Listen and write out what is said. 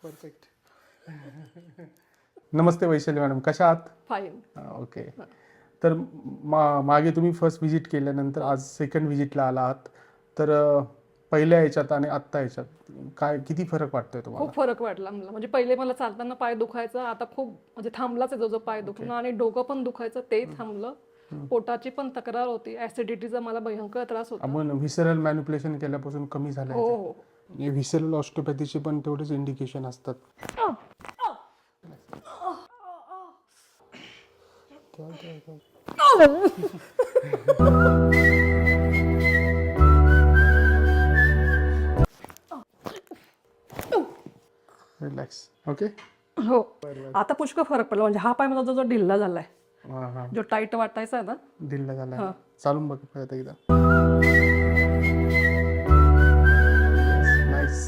Perfect. नमस्ते Vaishali madam, कशा आहात? Fine. Okay. तर मागे तुम्ही फर्स्ट व्हिजिट केल्यानंतर आज सेकंड व्हिजिटला आला आहात. तर पहिल्या याच्यात आणि आत्ता याच्यात काय किती फरक वाटतोय तुम्हाला? खूप फरक वाटला मला. म्हणजे पहिले मला चालताना पाय दुखायचा, आता खूप म्हणजे थांबलाच आहे जो पाय दुखणं, आणि डोकं पण दुखायचं ते थांबलं. पोटाची पण तक्रार होती, ऍसिडिटीचा मला भयंकर त्रास होता. आपण व्हिसरल मॅनिप्युलेशन केल्यापासून कमी झालं हो आहे. हो. व्हिसरल ऑस्टिओपॅथीचे पण तेवढेच इंडिकेशन असतात. रिलॅक्स. ओके. हो. आता पुष्कळ फरक पडला. म्हणजे हा पाय माझा जो ढिल्ला झालाय, हां हां, जो टाईट वाटायचा ना. दिल्ला झाला. हां. चालून बघ परत एकदा.